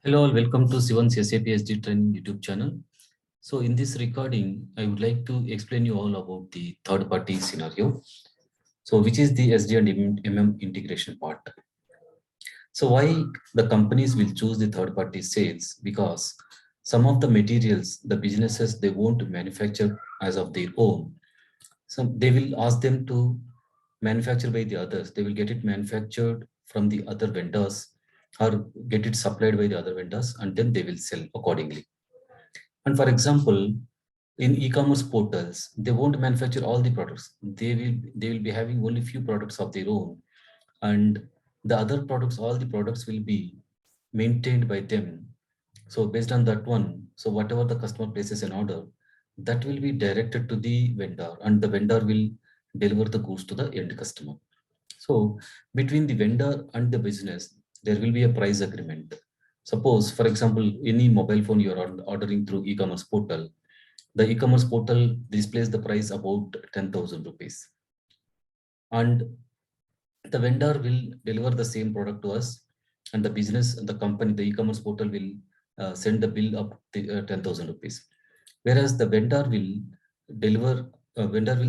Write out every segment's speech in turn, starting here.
Hello, all. Welcome to Sivan's SAP SD Training YouTube channel. So in this recording, I would like to explain you all about the third-party scenario. So which is the SD and MM integration part. So why the companies will choose the third-party sales? Because some of the materials, the businesses, they won't manufacture as of their own. So they will ask them to manufacture by the others. They will get it manufactured from the other vendors or get it supplied by the other vendors, and then they will sell accordingly. And for example, in e-commerce portals, they won't manufacture all the products. They will be having only few products of their own, and the other products, all the products will be maintained by them. So based on that one, so whatever the customer places an order, that will be directed to the vendor, and the vendor will deliver the goods to the end customer. So between the vendor and the business, there will be a price agreement. Suppose, for example, any mobile phone you're ordering through e-commerce portal, the e-commerce portal displays the price about 10,000 rupees. And the vendor will deliver the same product to us, and the business, the company, the e-commerce portal will send the bill up to 10,000 rupees. Whereas the vendor will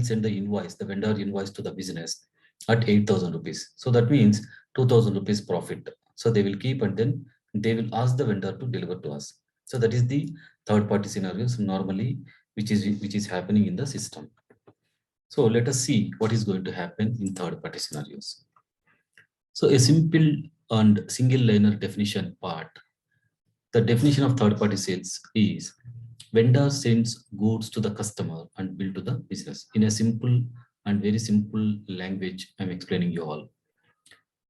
send the invoice, the vendor invoice to the business at 8,000 rupees. So that means 2,000 rupees profit. So they will keep, and then they will ask the vendor to deliver to us. So that is the third party scenarios normally, which is happening in the system. So let us see what is going to happen in third party scenarios. So a simple and single liner definition part. The definition of third party sales is vendor sends goods to the customer and bill to the business. In a simple and very simple language, I'm explaining you all.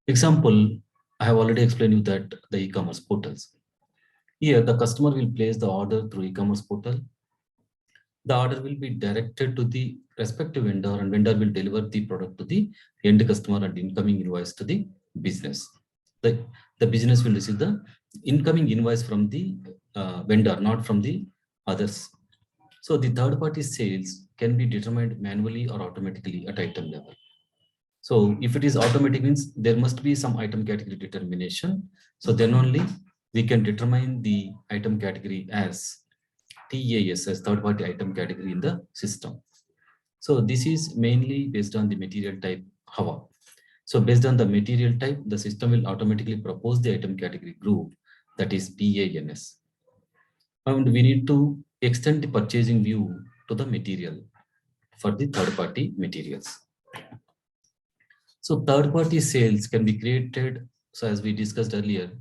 Example, I have already explained you that the e-commerce portals. Here, the customer will place the order through e-commerce portal. The order will be directed to the respective vendor, and vendor will deliver the product to the end customer and incoming invoice to the business. The business will receive the incoming invoice from the vendor, not from the others. So the third party sales can be determined manually or automatically at item level. So if it is automatic, means there must be some item category determination. So then only we can determine the item category as TAS, as third party item category in the system. So this is mainly based on the material type HAWA. So based on the material type, the system will automatically propose the item category group, that is BANS. And we need to extend the purchasing view to the material for the third party materials. So third party sales can be created, so as we discussed earlier,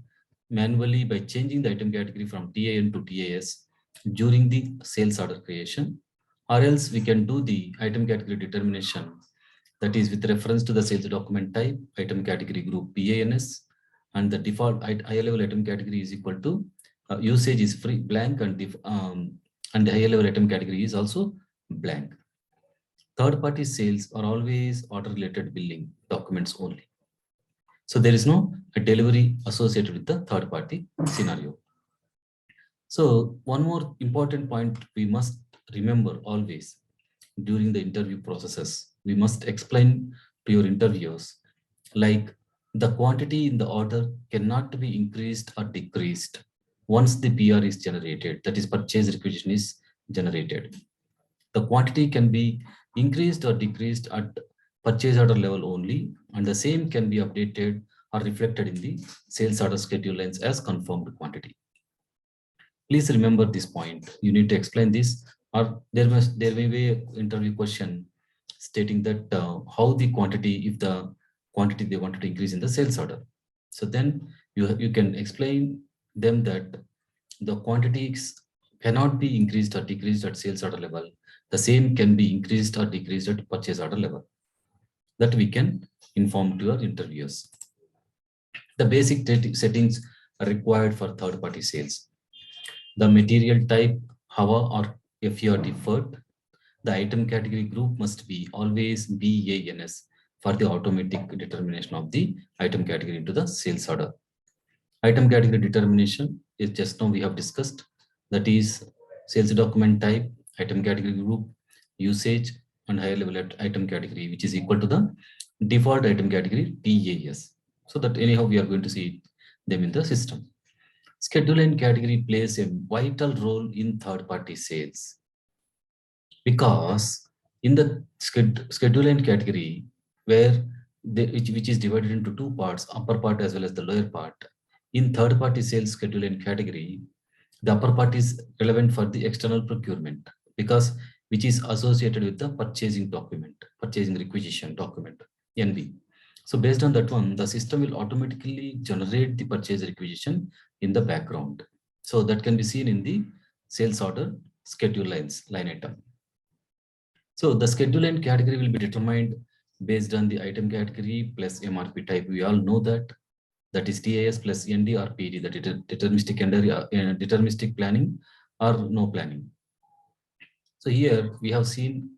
manually by changing the item category from TAN to TAS during the sales order creation, or else we can do the item category determination, that is with reference to the sales document type, item category group BANS, and the default higher level item category is equal to usage is free blank, and the higher level item category is also blank. Third party sales are always order related billing documents only. So there is no delivery associated with the third party scenario. So one more important point we must remember always during the interview processes, we must explain to your interviewers, like the quantity in the order cannot be increased or decreased once the PR is generated, that is purchase requisition is generated. The quantity can be increased or decreased at purchase order level only, and the same can be updated or reflected in the sales order schedule lines as confirmed quantity. Please remember this point. You need to explain this, or there may be an interview question stating that how the quantity, if the quantity they wanted to increase in the sales order. So then you can explain them that the quantities cannot be increased or decreased at sales order level. The same can be increased or decreased at purchase order level. That we can inform to your interviewers. The basic settings are required for third-party sales. The material type, HAWA or FERT. The item category group must be always BANS for the automatic determination of the item category into the sales order. Item category determination is just now we have discussed, that is sales document type, item category group, usage, and higher level item category, which is equal to the default item category TAS. So that anyhow we are going to see them in the system. Schedule and category plays a vital role in third-party sales because in the schedule and category where which is divided into two parts, upper part as well as the lower part. In third-party sales schedule and category, the upper part is relevant for the external procurement because which is associated with the purchasing document, purchasing requisition document, NB. So based on that one, the system will automatically generate the purchase requisition in the background. So that can be seen in the sales order schedule line item. So the schedule and category will be determined based on the item category plus MRP type. We all know that is TAS plus ND or PD, that is deterministic planning or no planning. So here we have seen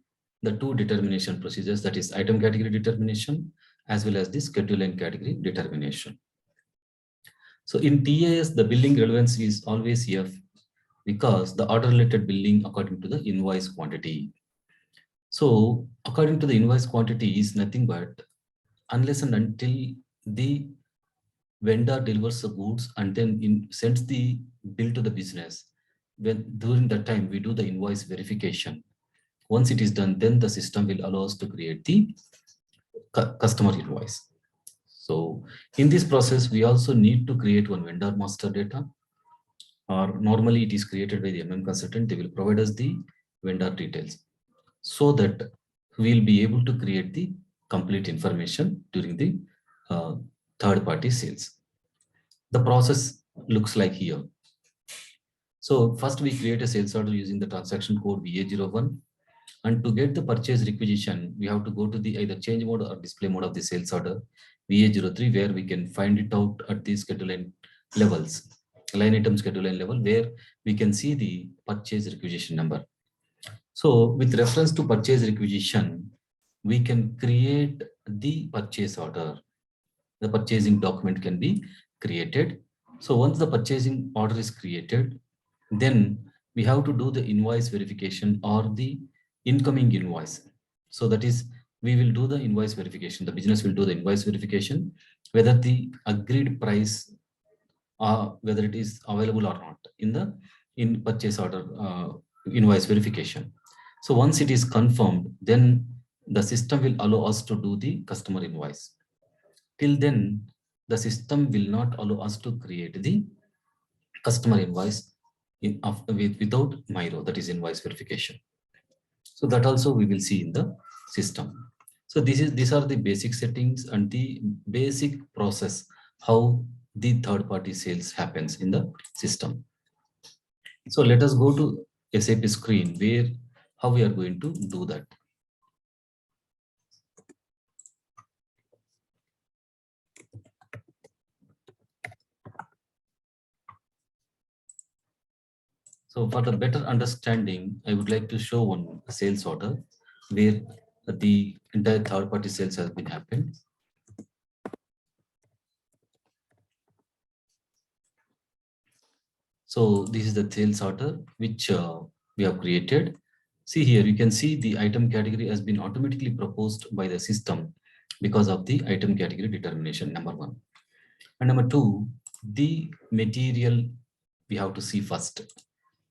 the two determination procedures, that is item category determination as well as the schedule and category determination. So in TAS, the billing relevance is always F because the order related billing according to the invoice quantity. So according to the invoice quantity is nothing but unless and until the vendor delivers the goods and then sends the bill to the business, when during that time we do the invoice verification. Once it is done, then the system will allow us to create the customer invoice. So in this process, we also need to create one vendor master data, or normally it is created by the consultant. They will provide us the vendor details so that we'll be able to create the complete information during the third-party sales. The process looks like here. So first we create a sales order using the transaction code VA01. And to get the purchase requisition, we have to go to the either change mode or display mode of the sales order VA03, where we can find it out at the schedule line levels, line item schedule line level, where we can see the purchase requisition number. So with reference to purchase requisition, we can create the purchase order. The purchasing document can be created. So once the purchasing order is created, then we have to do the invoice verification or the incoming invoice. So that is, we will do the invoice verification. The business will do the invoice verification, whether the agreed price, whether it is available or not in purchase order invoice verification. So once it is confirmed, then the system will allow us to do the customer invoice. Till then, the system will not allow us to create the customer invoice without MIRO, that is invoice verification. So that also we will see in the system. So these are the basic settings and the basic process how the third-party sales happens in the system. So let us go to SAP screen where how we are going to do that. So for the better understanding, I would like to show one sales order where the entire third-party sales has been happened. So this is the sales order which we have created. See here, you can see the item category has been automatically proposed by the system because of the item category determination, number one. And number two, the material we have to see first,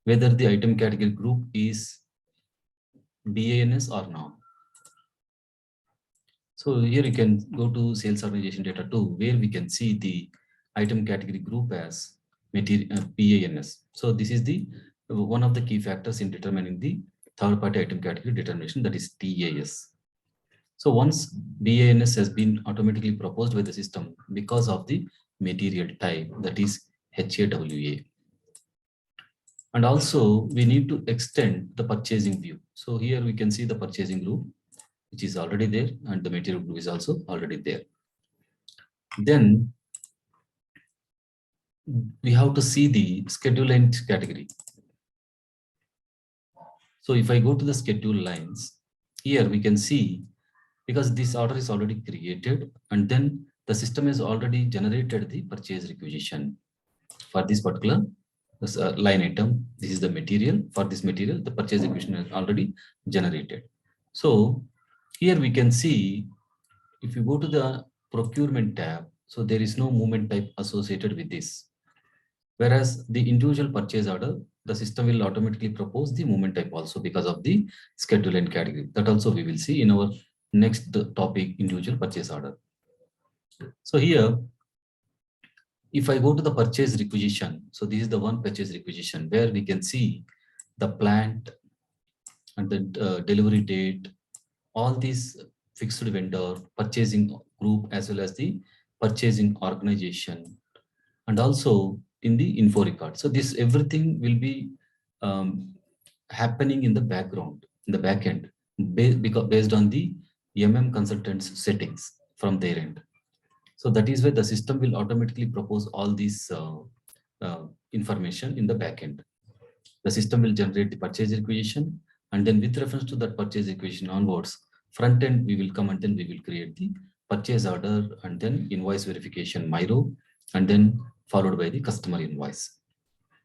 whether the item category group is BANS or not. So here you can go to sales organization data 2, where we can see the item category group as BANS. So this is the one of the key factors in determining the third-party item category determination, that is TAS. So once BANS has been automatically proposed by the system because of the material type, that is HAWA. And also we need to extend the purchasing view. So here we can see the purchasing group, which is already there, and the material group is also already there. Then we have to see the schedule and category. So if I go to the schedule lines, here we can see, because this order is already created and then the system has already generated the purchase requisition for this particular line item. This is the material. For this material, the purchase requisition is already generated. So here we can see, if you go to the procurement tab, so there is no movement type associated with this. Whereas the individual purchase order, the system will automatically propose the movement type also because of the schedule and category. That also we will see in our next topic, individual purchase order. So here, if I go to the purchase requisition, so this is the one purchase requisition where we can see the plant and the delivery date, all these fixed vendor, purchasing group, as well as the purchasing organization, and also in the info record. So this everything will be happening in the background, in the back end, because based on the consultants settings from their end. So that is why the system will automatically propose all these information in the back end. The system will generate the purchase requisition, and then with reference to that purchase requisition onwards, front end we will come and then we will create the purchase order and then invoice verification MIRO, and then followed by the customer invoice.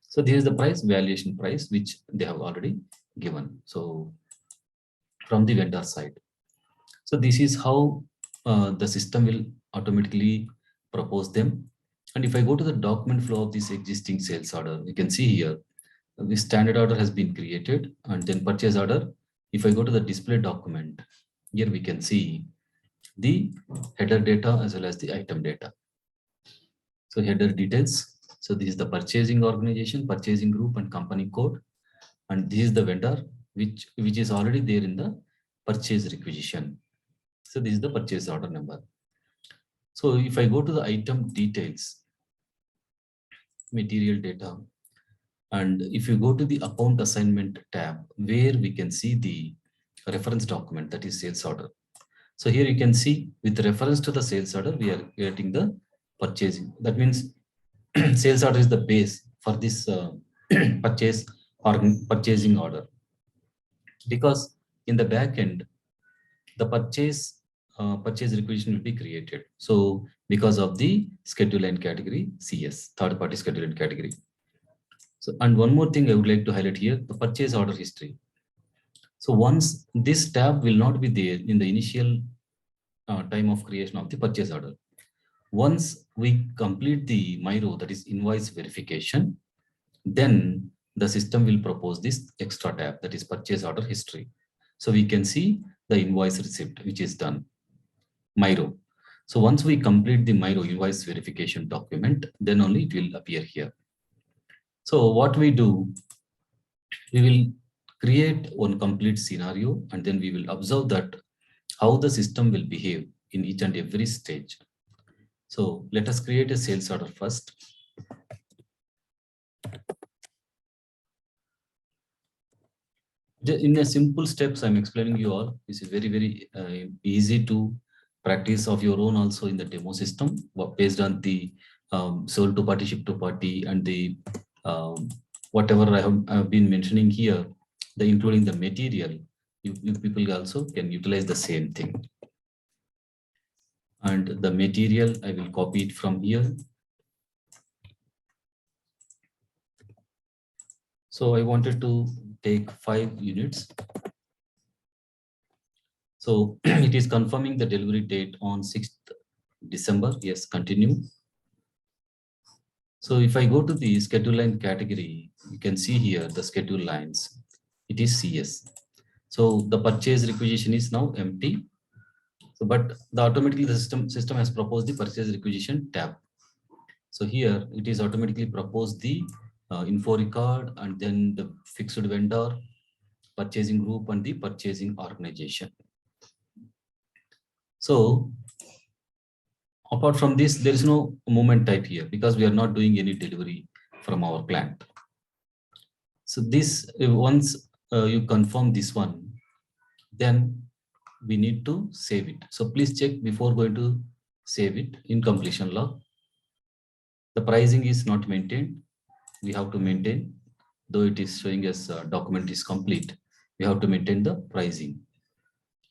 So this is the price, valuation price, which they have already given. So from the vendor side. So this is how the system will automatically propose them. And if I go to the document flow of this existing sales order, you can see here, the standard order has been created, and then purchase order. If I go to the display document, here we can see the header data as well as the item data. So header details. So this is the purchasing organization, purchasing group, and company code. And this is the vendor, which is already there in the purchase requisition. So this is the purchase order number. So if I go to the item details, material data, and if you go to the account assignment tab, where we can see the reference document, that is sales order. So here you can see with reference to the sales order, we are getting the purchasing. That means sales order is the base for this purchase or purchasing order, because in the back end, the purchase requisition will be created. So because of the schedule and category CS, third party schedule and category. So, and one more thing I would like to highlight here, the purchase order history. So once this tab will not be there in the initial time of creation of the purchase order. Once we complete the MIRO, that is invoice verification, then the system will propose this extra tab, that is purchase order history. So we can see the invoice receipt, which is done, MIRO. So once we complete the MIRO invoice verification document, then only it will appear here. So what we do, we will create one complete scenario, and then we will observe that how the system will behave in each and every stage. So let us create a sales order first. In a simple steps, I'm explaining you all. This is very, very easy to practice of your own also in the demo system, based on the sold to party, ship to party, and the whatever I have been mentioning here, the including the material, you people also can utilize the same thing. And the material, I will copy it from here. So I wanted to take 5 units. So it is confirming the delivery date on 6th December. Yes, continue. So if I go to the schedule line category, you can see here the schedule lines. It is CS. So the purchase requisition is now empty. So, but automatically the system has proposed the purchase requisition tab. So here it is automatically proposed the info record, and then the fixed vendor, purchasing group, and the purchasing organization. So apart from this, there is no movement type here because we are not doing any delivery from our plant. So this, once you confirm this one, then we need to save it. So please check before going to save it in completion log. The pricing is not maintained. We have to maintain, though it is showing as document is complete, we have to maintain the pricing.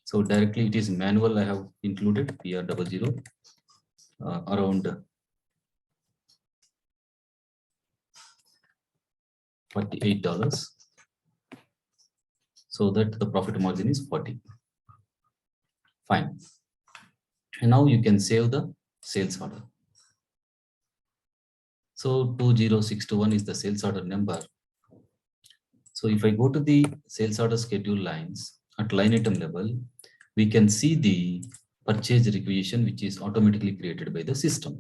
So directly it is manual. I have included PR00 around $48, so that the profit margin is 40. Fine. And now you can save the sales order. So 20621 is the sales order number. So if I go to the sales order schedule lines at line item level, we can see the purchase requisition, which is automatically created by the system.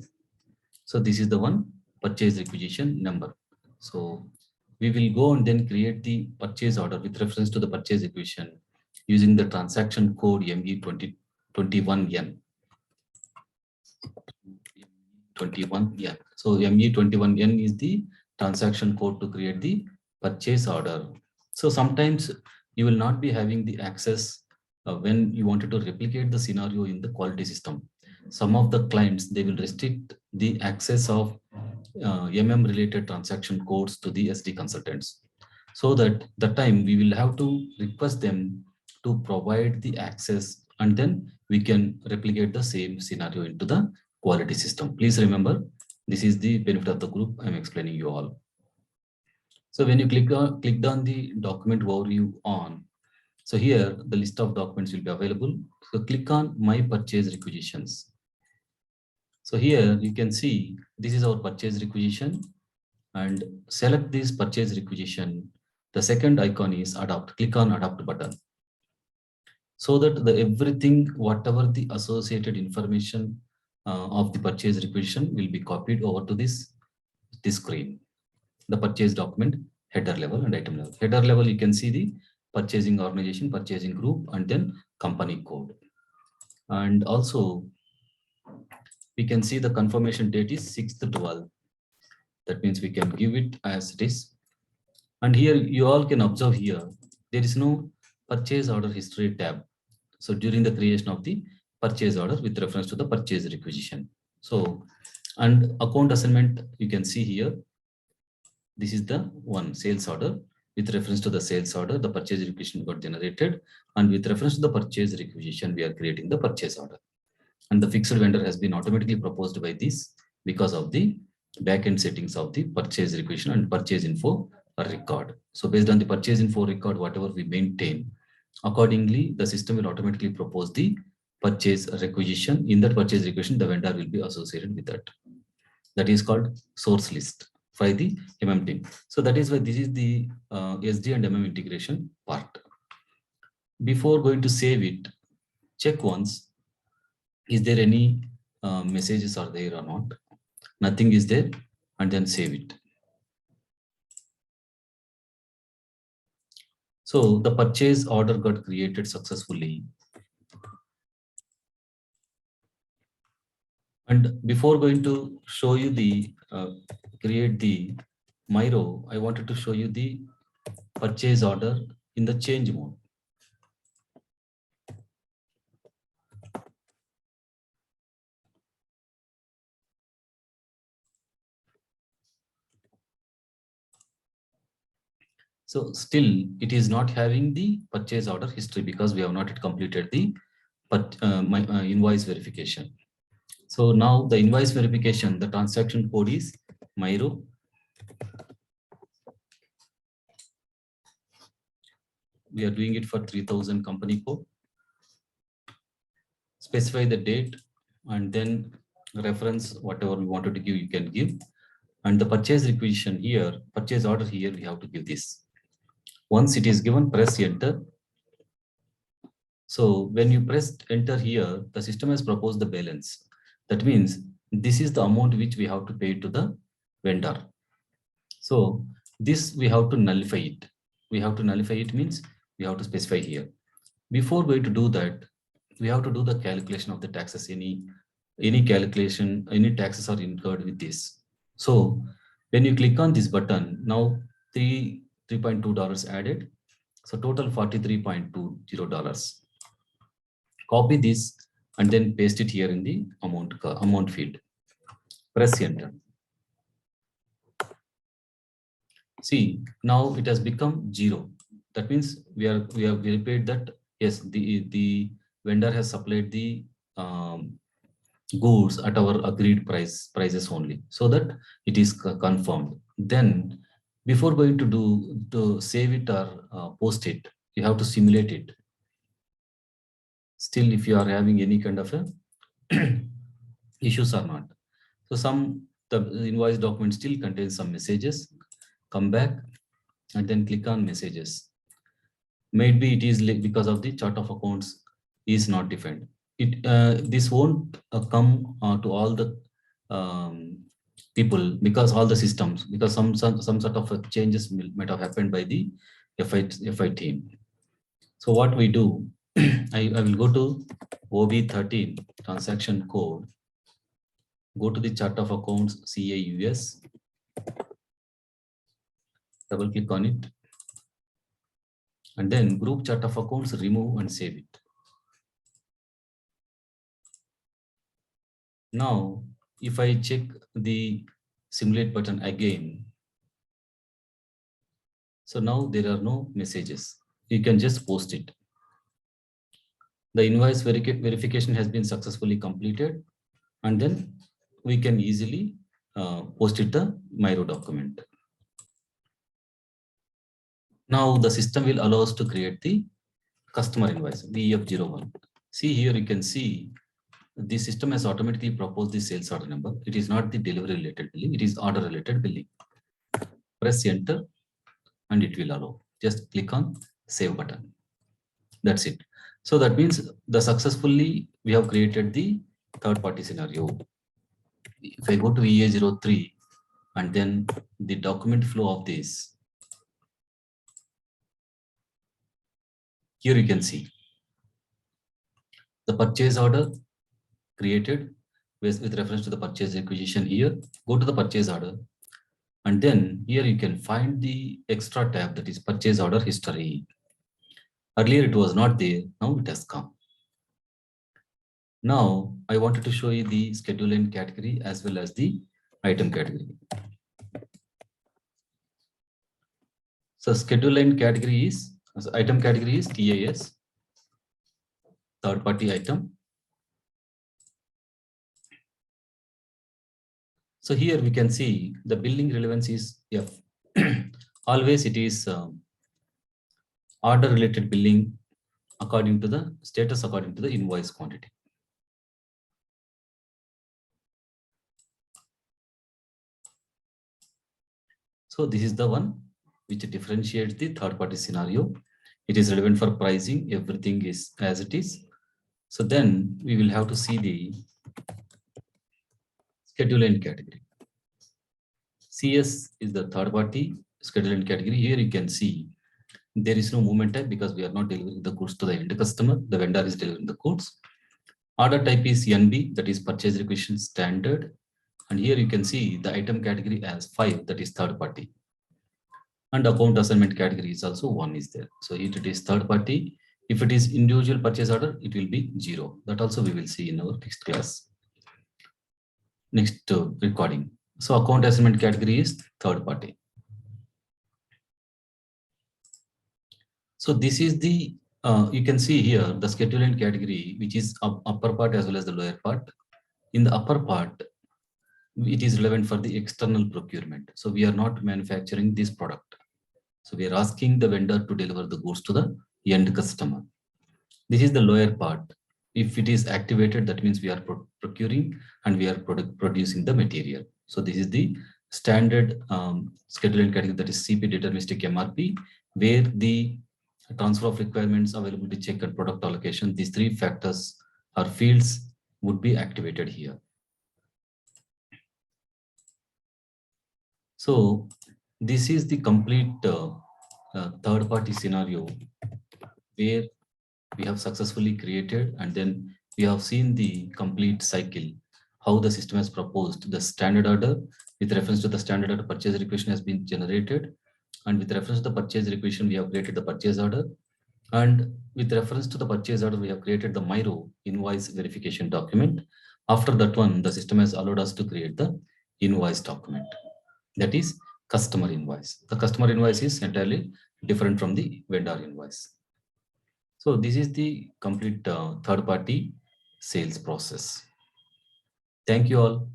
So this is the one purchase requisition number. So we will go and then create the purchase order with reference to the purchase requisition using the transaction code ME2021N. 21N. So ME21N is the transaction code to create the purchase order. So sometimes you will not be having the access when you wanted to replicate the scenario in the quality system. Some of the clients, they will restrict the access of related transaction codes to the SD consultants. So that the time we will have to request them to provide the access, and then we can replicate the same scenario into the quality system. Please remember, this is the benefit of the group I'm explaining you all. So when you click on the document overview on, so here the list of documents will be available. So click on my purchase requisitions. So here you can see this is our purchase requisition, and select this purchase requisition. The second icon is adopt. Click on adopt button, so that the everything, whatever the associated information of the purchase requisition will be copied over to this screen. The purchase document header level and item level. Header level, you can see the purchasing organization, purchasing group, and then company code. And also we can see the confirmation date is 6/12. That means we can give it as it is. And here you all can observe here, there is no purchase order history tab. So during the creation of the purchase order with reference to the purchase requisition. So, and account assignment, you can see here, this is the one sales order. With reference to the sales order, the purchase requisition got generated, and with reference to the purchase requisition, we are creating the purchase order. And the fixed vendor has been automatically proposed by this because of the backend settings of the purchase requisition and purchase info record. So based on the purchase info record, whatever we maintain, accordingly, the system will automatically propose the purchase requisition. In that purchase requisition, the vendor will be associated with that. That is called source list by the team. So that is why this is the SD and integration part. Before going to save it, check once, is there any messages are there or not? Nothing is there, and then save it. So the purchase order got created successfully. And before going to show you the create the MIRO, I wanted to show you the purchase order in the change mode. So still it is not having the purchase order history because we have not yet completed the invoice verification. So now the invoice verification, the transaction code is MIRO. We are doing it for 3000 company code. Specify the date and then reference, whatever we wanted to give, you can give. And the purchase requisition here, purchase order here, we have to give this. Once it is given, press enter. So when you press enter here, the system has proposed the balance. That means this is the amount which we have to pay to the vendor. So this we have to nullify it. We have to nullify it means we have to specify here. Before going to do that, we have to do the calculation of the taxes. Any calculation, any taxes are incurred with this. So when you click on this button, now $3.2 added. So total $43.20. Copy this and then paste it here in the amount field. Press enter. See, now it has become 0. That means we have verified that yes, the vendor has supplied the goods at our agreed prices only, so that it is confirmed. Then before going to save it or post it, you have to simulate it. Still, if you are having any kind of a issues or not. So some The invoice document still contains some messages. Come back and then click on messages. Maybe it is because of the chart of accounts is not defined. This won't come to all the um, people, because all the systems, because some sort of changes might have happened by the FI team. So what we do, I will go to OB13 transaction code, go to the chart of accounts CAUS, double click on it, and then group chart of accounts, remove and save it. Now, if I check the simulate button again, so now there are no messages. You can just post it. The invoice verification has been successfully completed, and then we can easily post it the MIRO document. Now the system will allow us to create the customer invoice, VF01. See here, you can see the system has automatically proposed the sales order number. It is not the delivery related billing, it is order related billing. Press enter and it will allow. Just click on save button. That's it. So that means the successfully we have created the third party scenario. If I go to EA03 and then the document flow of this, here you can see the purchase order created with reference to the purchase requisition. Here, go to the purchase order, and then here you can find the extra tab, that is purchase order history. Earlier it was not there, now it has come. Now I wanted to show you the schedule and category as well as the item category. So schedule and category is, so item category is TAS, third party item. So here we can see the billing relevance is F. Always it is order related billing according to the status, according to the invoice quantity. So this is the one which differentiates the third party scenario. It is relevant for pricing, everything is as it is. So then we will have to see the schedule and category. CS is the third party schedule and category. Here you can see there is no movement type because we are not delivering the goods to the end customer. The vendor is delivering the goods. Order type is NB, that is purchase requisition standard. And here you can see the item category as 5, that is third party. And account assignment category is also 1 is there. So it is third party. If it is individual purchase order, it will be 0. That also we will see in our next class, next recording. So account assignment category is third party. So this is the, you can see here the schedule and category, which is upper part as well as the lower part. In the upper part, it is relevant for the external procurement. So we are not manufacturing this product. So we are asking the vendor to deliver the goods to the end customer. This is the lower part. If it is activated, that means we are procuring and we are producing the material. So this is the standard schedule and category, that is CP deterministic MRP, where the transfer of requirements, availability check, and product allocation, these 3 factors or fields would be activated here. So this is the complete third party scenario where we have successfully created, and then we have seen the complete cycle, how the system has proposed the standard order. With reference to the standard order, purchase requisition has been generated, and with reference to the purchase requisition, we have created the purchase order, and with reference to the purchase order, we have created the MIRO invoice verification document. After that one, the system has allowed us to create the invoice document, that is customer invoice. The customer invoice is entirely different from the vendor invoice. So this is the complete third party sales process. Thank you all.